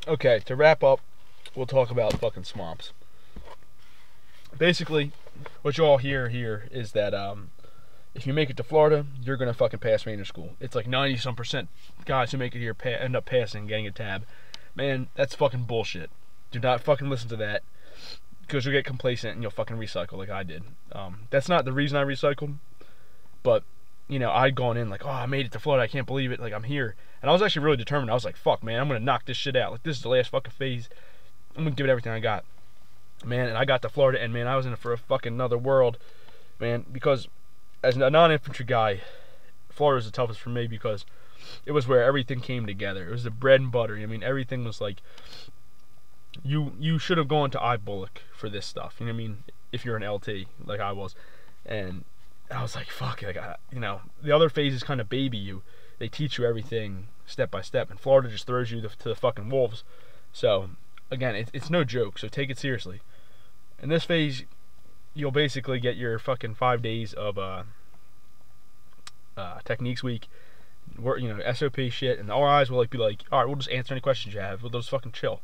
Okay, to wrap up, we'll talk about fucking swamps. Basically, what you all hear here is that if you make it to Florida, you're gonna fucking pass ranger school. It's like 90-some% guys who make it here end up passing, getting a tab. Man, that's fucking bullshit. Do not fucking listen to that, because you'll get complacent and you'll fucking recycle like I did. That's not the reason I recycled, but I'd gone in like, oh, I made it to Florida, I can't believe it, like I'm here, and I was actually really determined. I was like, fuck, man, I'm gonna knock this shit out. Like this is the last fucking phase. I'm gonna give it everything I got, man. And I got to Florida, and man, I was in it for a fucking another world, man. Because as a non-infantry guy, Florida was the toughest for me because it was where everything came together. It was the bread and butter. I mean, everything was like, you should have gone to IBullock for this stuff. You know what I mean? If you're an LT like I was, and I was like, fuck, like the other phases kind of baby you. They teach you everything step by step, and Florida just throws you to the fucking wolves. So again, it's no joke. So take it seriously. In this phase, you'll basically get your fucking 5 days of techniques week, SOP shit, and our eyes will be like, all right, we'll just answer any questions you have. We'll just fucking chill.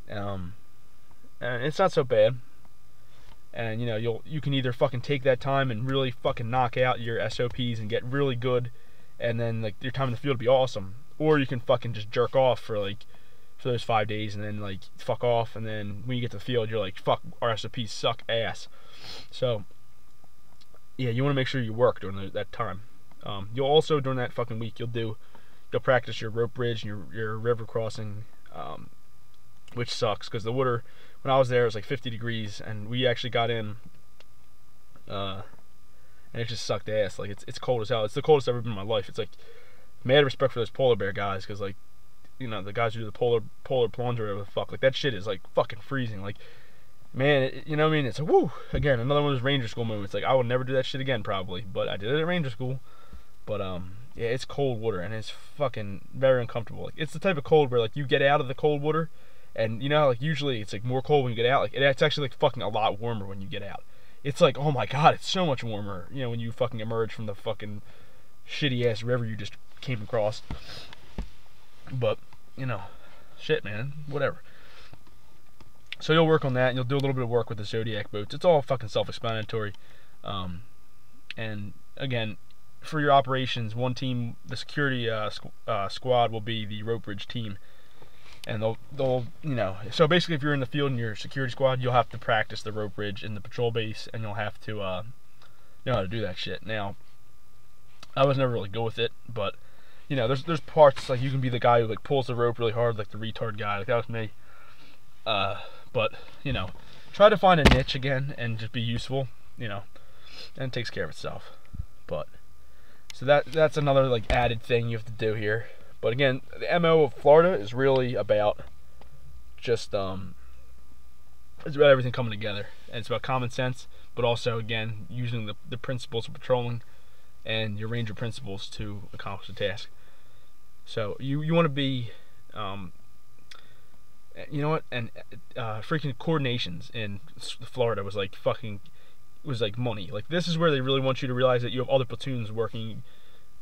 And it's not so bad. And you can either fucking take that time and really fucking knock out your SOPs and get really good, and then like your time in the field will be awesome, or you can fucking just jerk off for those 5 days and then like fuck off, and then when you get to the field you're like, fuck, our SOPs suck ass. So yeah, you want to make sure you work during that time. You'll also, during that fucking week, you'll practice your rope bridge and your river crossing, which sucks because the water when I was there it was like 50 degrees, and we actually got in, and it just sucked ass. Like it's cold as hell. It's the coldest I've ever been in my life. It's like, mad respect for those polar bear guys, because like, the guys who do the polar plunge or whatever the fuck, like that shit is like fucking freezing. Like, man, you know what I mean? It's like, woo, again, another one of those ranger school moments. Like, I will never do that shit again probably, but I did it at ranger school. But yeah, it's cold water, and it's fucking very uncomfortable. Like, it's the type of cold where like you get out of the cold water, and like usually it's like more cold when you get out. Like it's actually like fucking a lot warmer when you get out. It's like, oh my god, it's so much warmer. When you fucking emerge from the fucking shitty ass river you just came across. But shit, man, whatever. So you'll work on that, and you'll do a little bit of work with the Zodiac boats. It's all fucking self-explanatory. And again, for your operations, one team, the security squad will be the rope bridge team, and they'll so basically if you're in the field in your security squad, you'll have to practice the rope bridge in the patrol base, and you'll have to know how to do that shit. Now, I was never really good with it, but there's parts like you can be the guy who like pulls the rope really hard, like the retard guy, like that was me. But try to find a niche again and just be useful, and it takes care of itself. But so that's another like added thing you have to do here. But again, the MO of Florida is really about just it's about everything coming together, and it's about common sense, but also again using the principles of patrolling and your ranger principles to accomplish the task. So you want to be and freaking coordinations in Florida was like money. Like, this is where they really want you to realize that you have other platoons working,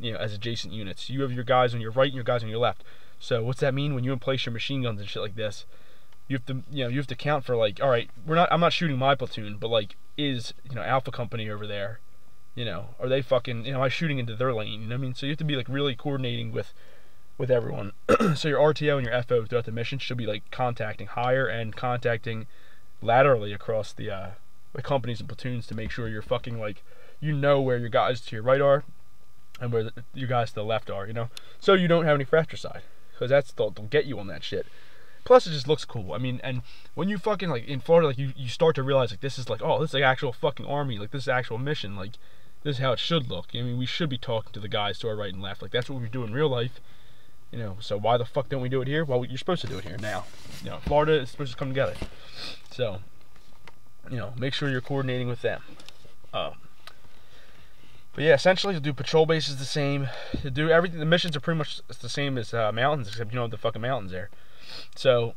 as adjacent units. You have your guys on your right and your guys on your left. So what's that mean? When you emplace your machine guns and shit like this, you have to count for like, all right, I'm not shooting my platoon, but like, is Alpha Company over there, are they fucking, am I shooting into their lane? You know what I mean? So you have to be like really coordinating with everyone. So your RTO and your FO throughout the mission should be like contacting higher and contacting laterally across the companies and platoons to make sure you're fucking like, where your guys to your right are and where your guys to the left are, so you don't have any fratricide, because they'll get you on that shit. Plus it just looks cool. I mean, and when you fucking like in Florida, like you start to realize like this is like, oh, this is like actual fucking army, like this is actual mission, like this is how it should look. I mean, we should be talking to the guys to our right and left, like that's what we do in real life. So why the fuck don't we do it here? Well, you're supposed to do it here now. Florida is supposed to come together. So, make sure you're coordinating with them. But yeah, essentially, you'll do patrol bases the same. You do everything. The missions are pretty much the same as mountains, except you don't have the fucking mountains there. So,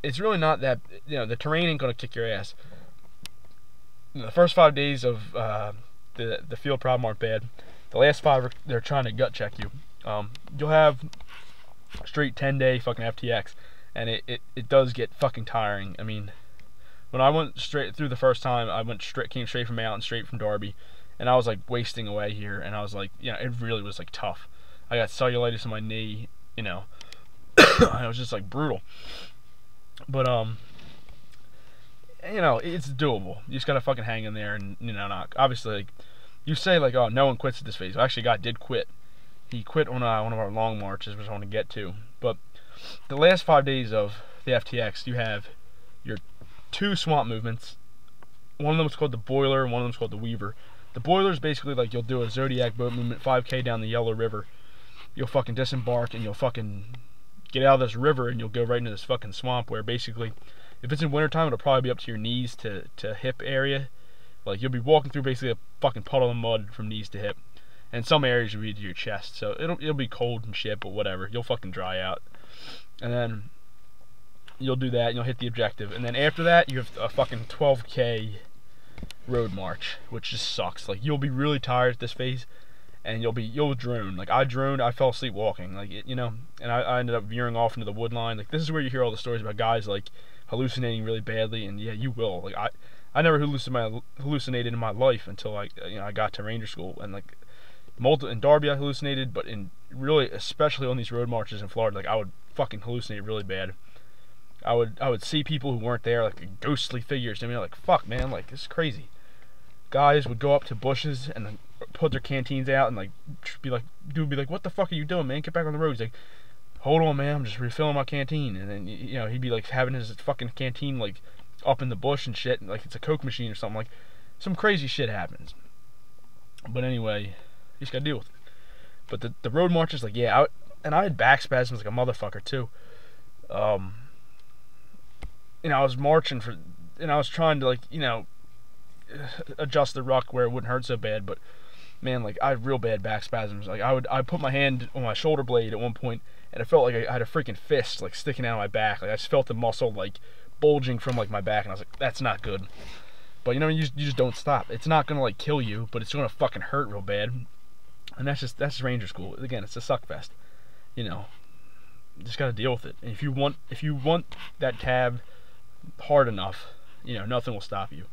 it's really not that, the terrain ain't gonna kick your ass. The first 5 days of the field problem aren't bad. The last 5, they're trying to gut check you. You'll have straight 10-day fucking FTX, and it does get fucking tiring. I mean, when I went straight through the first time, came straight from Mountain, straight from Darby, and I was like wasting away here, and I was like, it really was like tough. I got cellulitis in my knee, and it was just like brutal. But it's doable. You just gotta fucking hang in there, and not obviously. Like, you say like, oh, no one quits at this phase. Well, actually, a guy did quit. He quit on one of our long marches, which I want to get to. But the last 5 days of the FTX, you have your 2 swamp movements. One of them is called the Boiler, and one of them is called the Weaver. The Boiler is basically like you'll do a Zodiac boat movement, 5K down the Yellow River. You'll fucking disembark, and you'll fucking get out of this river, and you'll go right into this fucking swamp where basically, if it's in wintertime, it'll probably be up to your knees to hip area. Like, you'll be walking through basically a fucking puddle of mud from knees to hip. And some areas will be to your chest, so it'll be cold and shit, but whatever. You'll fucking dry out. And then you'll do that, and you'll hit the objective. And then after that, you have a fucking 12K road march, which just sucks. Like, you'll be really tired at this phase, and you'll drone. Like, I droned, I fell asleep walking, like, and I ended up veering off into the wood line. Like, this is where you hear all the stories about guys, like, hallucinating really badly, and yeah, you will. Like, I never hallucinated in my life until I got to Ranger School, and like, in Darby I hallucinated, but especially on these road marches in Florida, like, I would fucking hallucinate really bad. I would see people who weren't there, like ghostly figures, and like, fuck, man, like, this is crazy. Guys would go up to bushes and like, put their canteens out, and like, dude would be like, what the fuck are you doing, man? Get back on the road. He's like, hold on, man, I'm just refilling my canteen. And then he'd be like having his fucking canteen like up in the bush and shit, and like it's a Coke machine or something. Like, some crazy shit happens. But anyway, you just gotta deal with it. But the road marches, like, yeah, I had back spasms like a motherfucker too. I was marching and I was trying to, like, adjust the ruck where it wouldn't hurt so bad, but man, like, I had real bad back spasms. Like, I put my hand on my shoulder blade at one point, and it felt like I had a freaking fist like sticking out of my back. Like, I just felt the muscle like bulging from like my back, and I was like, that's not good. But you just don't stop. It's not gonna like kill you, but it's gonna fucking hurt real bad. And that's Ranger School. Again, it's a suck fest. You just gotta deal with it. And if you want that tab hard enough, nothing will stop you.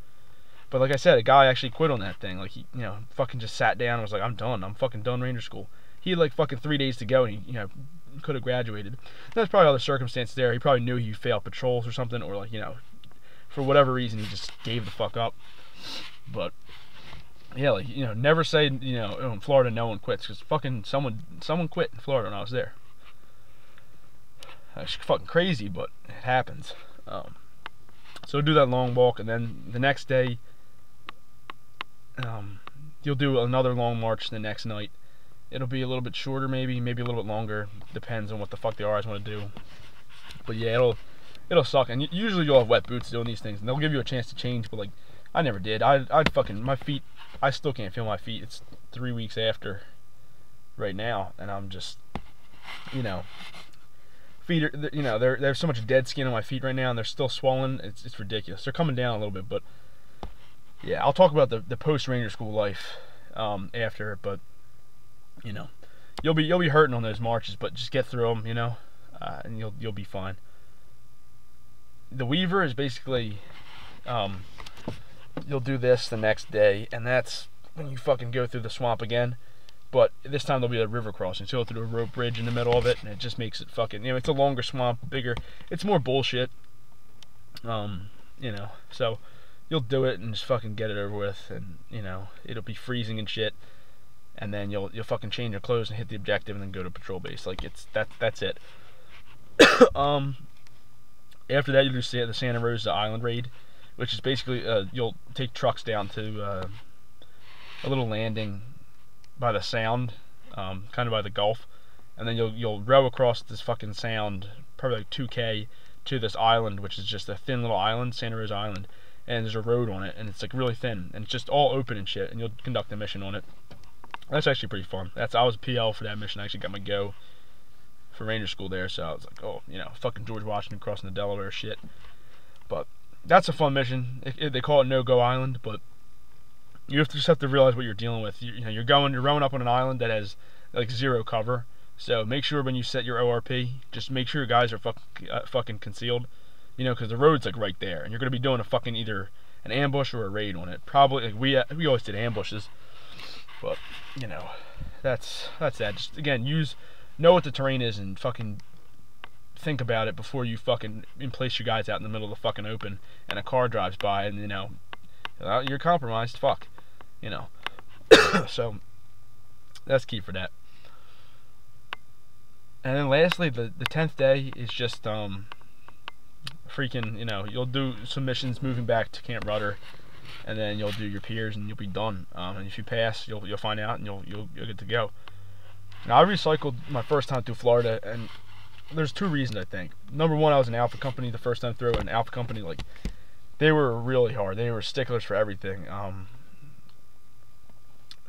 But like I said, a guy actually quit on that thing. Like, he, fucking just sat down and was like, I'm done. I'm fucking done Ranger School. He had like fucking 3 days to go, and he, could have graduated. There's probably other circumstances there. He probably knew he failed patrols or something, or like, for whatever reason, he just gave the fuck up. But yeah, like, never say, in Florida no one quits, because fucking someone quit in Florida when I was there. That's fucking crazy, but it happens. So do that long walk, and then the next day, you'll do another long march the next night. It'll be a little bit shorter, maybe a little bit longer. Depends on what the fuck the RIs want to do. But yeah, it'll suck, and usually you'll have wet boots doing these things, and they'll give you a chance to change. But like, I never did. I'd fucking, my feet, I still can't feel my feet. It's 3 weeks after right now, and I'm just, feet are, there's so much dead skin on my feet right now, and they're still swollen. It's ridiculous. They're coming down a little bit, but yeah, I'll talk about the post Ranger School life after. But you'll be hurting on those marches, but just get through them, and you'll be fine. The Weaver is basically, you'll do this the next day, and that's when you fucking go through the swamp again. But this time there'll be a river crossing, so you'll have to do a rope bridge in the middle of it, and it just makes it fucking, it's a longer swamp, bigger, it's more bullshit. So you'll do it and just fucking get it over with, and it'll be freezing and shit, and then you'll fucking change your clothes and hit the objective, and then go to patrol base. Like, that's it. After that, you'll do the Santa Rosa Island raid, which is basically you'll take trucks down to a little landing by the Sound, kind of by the Gulf, and then you'll row across this fucking Sound, probably like 2K, to this island, which is just a thin little island, Santa Rosa Island, and there's a road on it, and it's like really thin, and it's just all open and shit, and you'll conduct a mission on it. That's actually pretty fun. I was PL for that mission. I actually got my go for Ranger School there, so I was like, oh, fucking George Washington crossing the Delaware shit. But that's a fun mission. They call it No-Go Island, but you just have to realize what you're dealing with. You're rowing up on an island that has like zero cover, So make sure when you set your ORP, just make sure your guys are fucking concealed. You know, because the road's like right there, and you're gonna be doing a fucking either an ambush or a raid on it. Probably like we always did ambushes, but you know, that's that. Just again, know what the terrain is and fucking think about it before you fucking place your guys out in the middle of the fucking open and a car drives by and you know you're compromised. Fuck, you know. So that's key for that. And then lastly, the 10th day is just freaking, you know, you'll do some missions moving back to Camp Rudder, and then you'll do your peers and you'll be done. And if you pass, you'll find out and you'll get to go. Now I recycled my first time through Florida, and there's two reasons I think. Number one, I was in Alpha Company the first time through, and Alpha Company, like, they were really hard. They were sticklers for everything.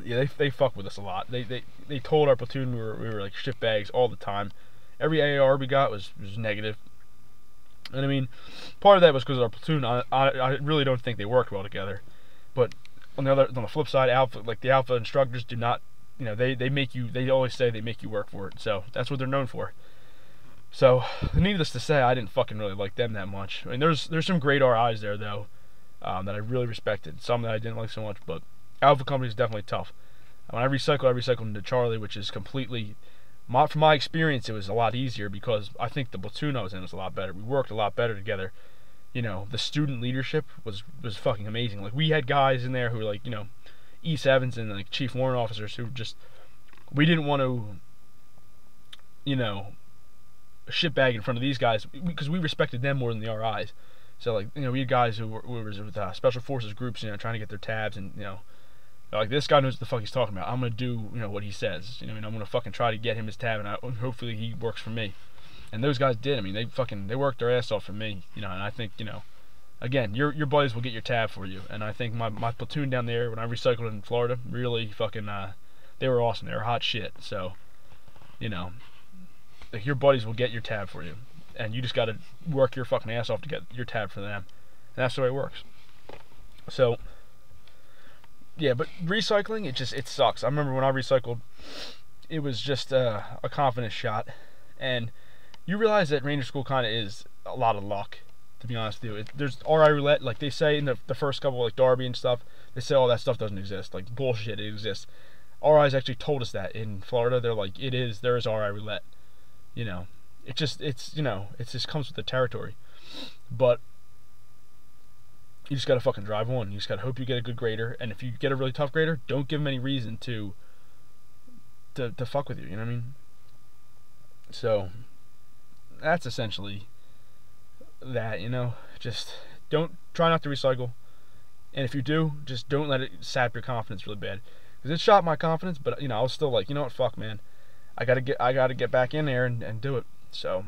Yeah, they fuck with us a lot. They told our platoon we were like shit bags all the time. Every AR we got was negative. And I mean, part of that was because our platoon, I really don't think they worked well together. But on the flip side, the Alpha instructors do not, you know, they always say they make you work for it. So that's what they're known for. So needless to say, I didn't fucking really like them that much. I mean, there's some great RIs there though, that I really respected. Some that I didn't like so much, but Alpha Company is definitely tough. When I recycled into Charlie, which is completely, from my experience, it was a lot easier because I think the platoon I was in was a lot better. We worked a lot better together. You know, the student leadership was fucking amazing. Like, we had guys in there who were like, you know, E7s and like chief warrant officers who just, we didn't want to, you know, shitbag in front of these guys because we respected them more than the RIs. So, like, you know, we had guys who were with special forces groups, you know, trying to get their tabs, and, you know, like, this guy knows what the fuck he's talking about. I'm gonna do, you know, what he says. You know, I'm gonna fucking try to get him his tab, and hopefully he works for me. And those guys did. I mean, they worked their ass off for me. You know, and I think, you know, again, your buddies will get your tab for you. And I think my platoon down there when I recycled in Florida really fucking they were awesome. They were hot shit. So, you know, like, your buddies will get your tab for you, and you just gotta work your fucking ass off to get your tab for them. And that's the way it works. So, yeah, but recycling, it sucks. I remember when I recycled, it was just a confidence shot, and you realize that Ranger School kind of is a lot of luck, to be honest with you. There's RI roulette, like they say in the first couple, like Darby and stuff, they say all that stuff doesn't exist. Like, bullshit, it exists. RIs actually told us that in Florida. They're like, there is RI roulette. You know, it just comes with the territory. But you just gotta fucking drive on. You just gotta hope you get a good grader, and if you get a really tough grader, don't give them any reason to fuck with you. You know what I mean? So that's essentially that. You know, just try not to recycle, and if you do, just don't let it sap your confidence really bad, because it shot my confidence. But, you know, I was still like, you know what, fuck, man, I gotta get back in there and do it. So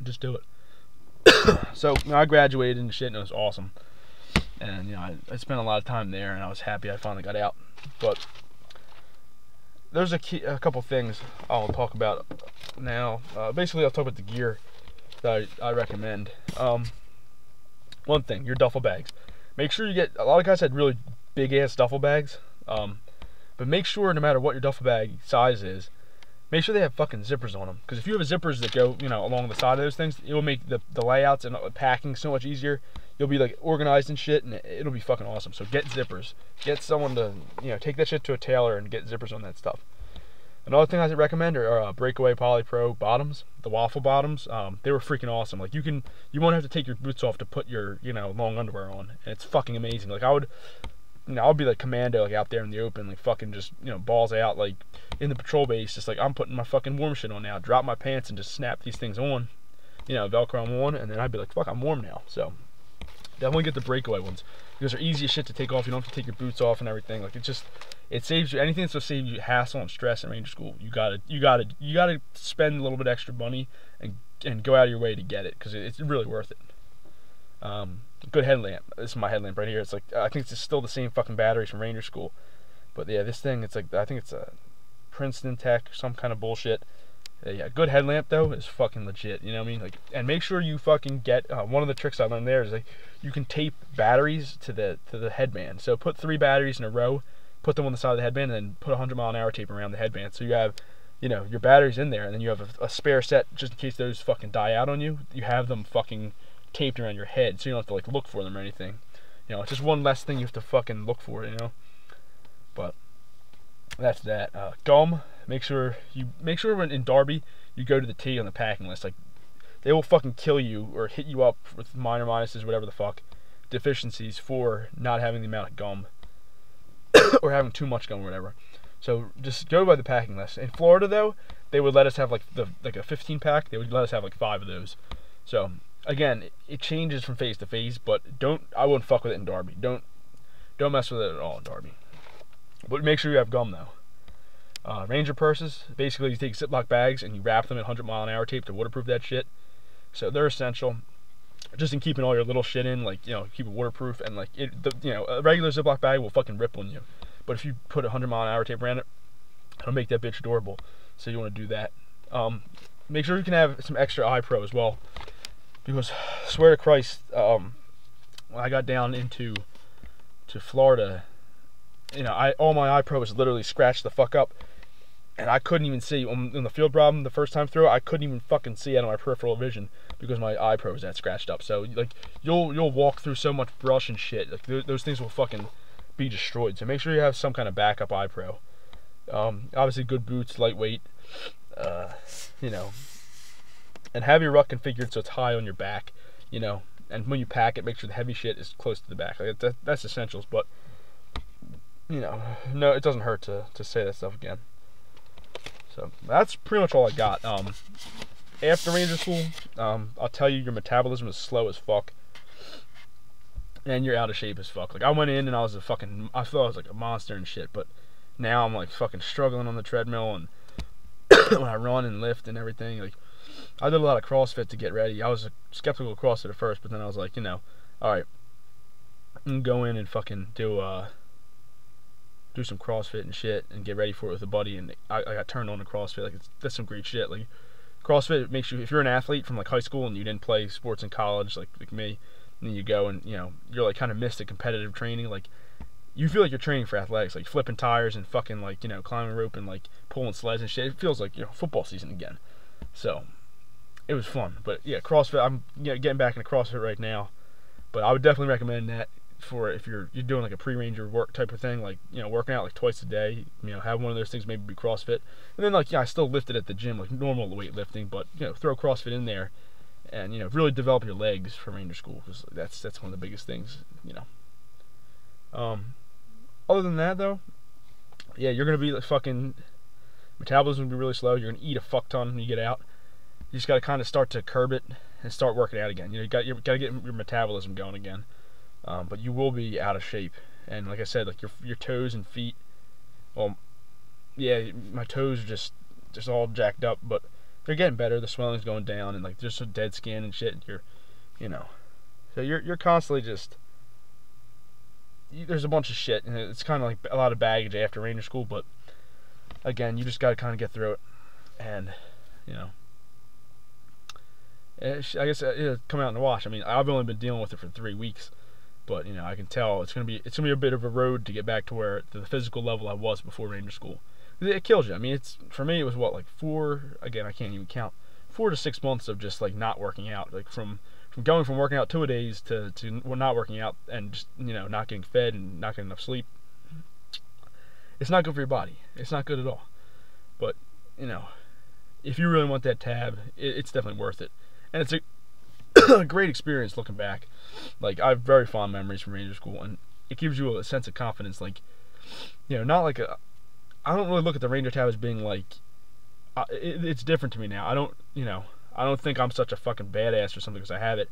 just do it. So, you know, I graduated and shit, and it was awesome. And, you know, I spent a lot of time there, and I was happy I finally got out. But there's a couple things I'll talk about now. Basically, I'll talk about the gear that I recommend. One thing, your duffel bags. Make sure you get, a lot of guys had really big ass duffel bags. But make sure, no matter what your duffel bag size is, make sure they have fucking zippers on them. Because if you have zippers that go, you know, along the side of those things, it will make the layouts and packing so much easier. You'll be, like, organized and shit, and it'll be fucking awesome. So get zippers. Get someone to, you know, take that shit to a tailor and get zippers on that stuff. Another thing I recommend are Breakaway Polypro bottoms, the waffle bottoms. They were freaking awesome. Like, you won't have to take your boots off to put your, you know, long underwear on. And it's fucking amazing. Like, I'll be like commando, like, out there in the open, like, fucking just, you know, balls out, like, in the patrol base, just like, I'm putting my fucking warm shit on now. Drop my pants and just snap these things on, you know, Velcro them on, and then I'd be like, fuck, I'm warm now. So definitely get the Breakaway ones, because they're easy as shit to take off. You don't have to take your boots off and everything. Like, it saves you anything that's gonna save you hassle and stress in Ranger School. You gotta spend a little bit extra money and go out of your way to get it, because it's really worth it. Good headlamp. This is my headlamp right here. It's like, I think it's still the same fucking batteries from Ranger School, but yeah, this thing, it's like, I think it's a Princeton Tech, some kind of bullshit. Yeah, good headlamp though is fucking legit. You know what I mean? Like, and make sure you fucking get one of the tricks I learned there is, like, you can tape batteries to the headband. So put 3 batteries in a row, put them on the side of the headband, and then put 100-mile-an-hour tape around the headband. So you have you know, your battery's in there, and then you have a spare set just in case those fucking die out on you. You have them fucking taped around your head, so you don't have to like look for them or anything. You know, it's just one less thing you have to fucking look for, you know. But that's that. Gum. Make sure when in Derby you go to the T on the packing list. Like, they will fucking kill you or hit you up with minor minuses, whatever the fuck, deficiencies for not having the amount of gum or having too much gum or whatever. So just go by the packing list. In Florida though, they would let us have like a 15 pack. They would let us have like 5 of those. So again, it changes from phase to phase, but I wouldn't fuck with it in Derby. Don't mess with it at all in Derby. But make sure you have gum though. Ranger purses, basically you take Ziploc bags and you wrap them in 100-mile-an-hour tape to waterproof that shit. So they're essential, just in keeping all your little shit in, like, you know, keep it waterproof. And like a regular Ziploc bag will fucking rip on you, but if you put 100-mile-an-hour tape around it, it'll make that bitch durable. So you want to do that. Make sure you can have some extra iPro as well, because swear to Christ, when I got down to Florida, you know, all my iPro was literally scratched the fuck up. And I couldn't even see on the field problem the first time through. I couldn't even fucking see out of my peripheral vision because my iPro was that scratched up. So like you'll walk through so much brush and shit. Like those things will fucking be destroyed. So make sure you have some kind of backup iPro. Obviously good boots, lightweight. You know, and have your ruck configured so it's high on your back. You know, and when you pack it, make sure the heavy shit is close to the back. Like that's essentials. But you know, no, it doesn't hurt to say that stuff again. So that's pretty much all I got. After Ranger School, I'll tell you, your metabolism is slow as fuck, and you're out of shape as fuck. Like, I went in and I thought I was like a monster and shit, but now I'm like fucking struggling on the treadmill, and when I run and lift and everything. Like, I did a lot of CrossFit to get ready. I was skeptical of CrossFit at first, but then I was like, you know, all right, I'm gonna go in and fucking do some CrossFit and shit and get ready for it with a buddy. And I got turned on to CrossFit. Like, that's some great shit. Like, CrossFit makes you, if you're an athlete from like high school and you didn't play sports in college like me, and then you go and, you know, you're like kind of missed the competitive training. Like, you feel like you're training for athletics, like flipping tires and fucking, like, you know, climbing rope and like pulling sleds and shit. It feels like, you know, football season again. So it was fun. But yeah, CrossFit, I'm, you know, getting back into CrossFit right now, but I would definitely recommend that for if you're doing like a pre-ranger work type of thing, like, you know, working out like twice a day. You know, have one of those things, maybe be CrossFit. And then, like, yeah, I still lifted at the gym, like normal weightlifting, but, you know, throw CrossFit in there and, you know, really develop your legs for Ranger School, because that's one of the biggest things, you know. Other than that though, yeah, you're gonna be like fucking, metabolism will be really slow. You're gonna eat a fuck ton when you get out. You just gotta kind of start to curb it and start working out again. You know, you gotta get your metabolism going again. But you will be out of shape, and like I said, like your toes and feet. Well, yeah, my toes are just all jacked up, but they're getting better. The swelling's going down, and like there's some dead skin and shit. And you know, so you're constantly just. There's a bunch of shit, and it's kind of like a lot of baggage after Ranger School. But again, you just got to kind of get through it, and you know. I guess it'll come out in the wash. I mean, I've only been dealing with it for 3 weeks. But, you know, I can tell it's gonna be a bit of a road to get back to the physical level I was before Ranger School. It kills you. I mean, for me it was what, like 4, again, I can't even count, 4 to 6 months of just like not working out, like from going from working out 2 days to not working out and just, you know, not getting fed and not getting enough sleep. It's not good for your body. It's not good at all. But, you know, if you really want that tab, it's definitely worth it, and it's a great experience looking back. Like, I have very fond memories from Ranger School, and it gives you a sense of confidence. Like, you know, not like I don't really look at the Ranger tab as being like, it's different to me now. I don't think I'm such a fucking badass or something because I have it.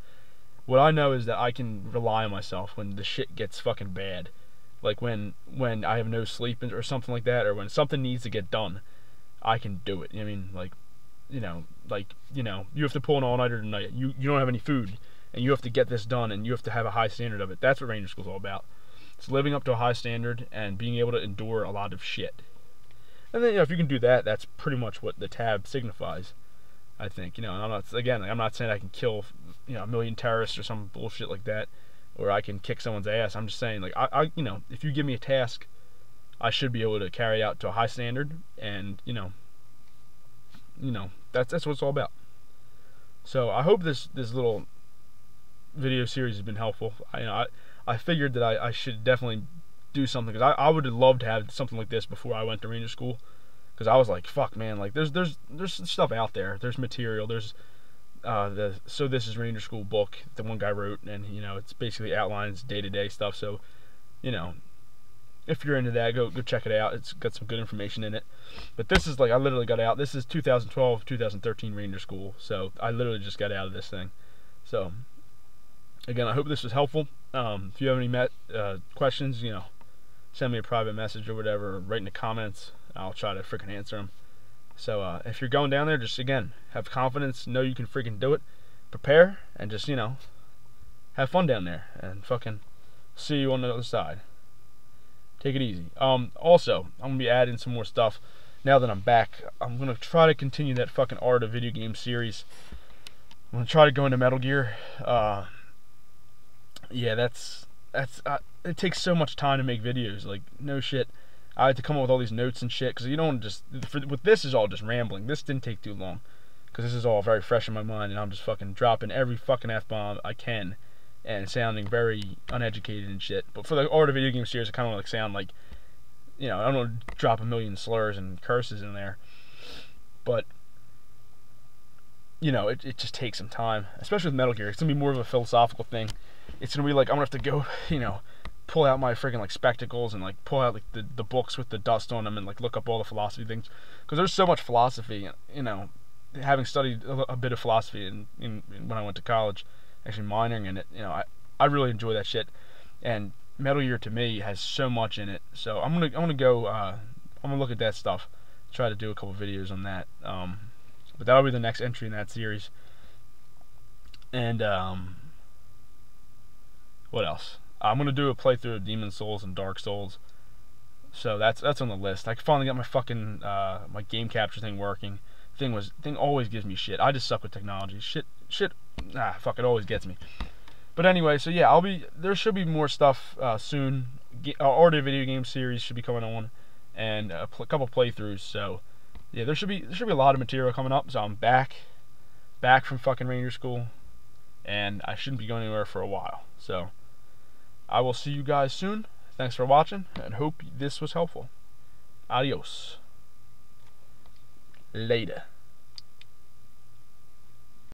What I know is that I can rely on myself when the shit gets fucking bad. Like when I have no sleep or something like that, or when something needs to get done, I can do it. I mean, like, you have to pull an all-nighter tonight. You don't have any food, and you have to get this done, and you have to have a high standard of it. That's what Ranger School's all about. It's living up to a high standard and being able to endure a lot of shit. And then, you know, if you can do that, that's pretty much what the tab signifies, I think. You know, and I'm not saying I can kill, you know, a million terrorists or some bullshit like that, or I can kick someone's ass. I'm just saying, like, you know, if you give me a task, I should be able to carry it out to a high standard, and, you know, you know, that's what it's all about. So I hope this little video series has been helpful. I figured that I should definitely do something, because I would have loved to have something like this before I went to Ranger School, because I was like, fuck, man, like there's stuff out there, there's material, there's the So This Is Ranger School book the one guy wrote, and you know, it's basically outlines day-to-day stuff. So you know, if you're into that, go check it out. It's got some good information in it. But this is like, I literally got out. This is 2012, 2013 Ranger School. So I literally just got out of this thing. So again, I hope this was helpful. If you have any questions, you know, send me a private message or whatever, or write in the comments. I'll try to freaking answer them. So if you're going down there, just again, have confidence, know you can freaking do it, prepare, and just, you know, have fun down there, and fucking see you on the other side. Take it easy. Also, I'm gonna be adding some more stuff now that I'm back. I'm gonna try to continue that fucking Art of Video Game series. I'm gonna try to go into Metal Gear. Yeah, it takes so much time to make videos. Like, no shit. I had to come up with all these notes and shit, because you don't just, with this is all just rambling. This didn't take too long, because this is all very fresh in my mind, and I'm just fucking dropping every fucking F-bomb I can, and sounding very uneducated and shit. But for the Art of Video Game series, I kind of like sound like, you know, I don't want to drop a million slurs and curses in there, but you know, it just takes some time, especially with Metal Gear. It's gonna be more of a philosophical thing. It's gonna be like, I'm gonna have to go, you know, pull out my freaking like spectacles and like pull out like the books with the dust on them, and like look up all the philosophy things, because there's so much philosophy, you know, having studied a bit of philosophy in when I went to college, actually minoring in it. You know, I really enjoy that shit, and Metal Gear to me has so much in it. So I'm gonna look at that stuff, try to do a couple videos on that. But that'll be the next entry in that series. And what else? I'm gonna do a playthrough of Demon's Souls and Dark Souls. So that's on the list. I finally got my fucking my game capture thing working. Thing always gives me shit. I just suck with technology. Fuck, it always gets me. But anyway, so yeah, there should be more stuff soon. Art of Video Game series should be coming on, and a couple playthroughs. So yeah, there should be a lot of material coming up. So I'm back from fucking Ranger School, and I shouldn't be going anywhere for a while. So I will see you guys soon. Thanks for watching, and hope this was helpful. Adios. Later.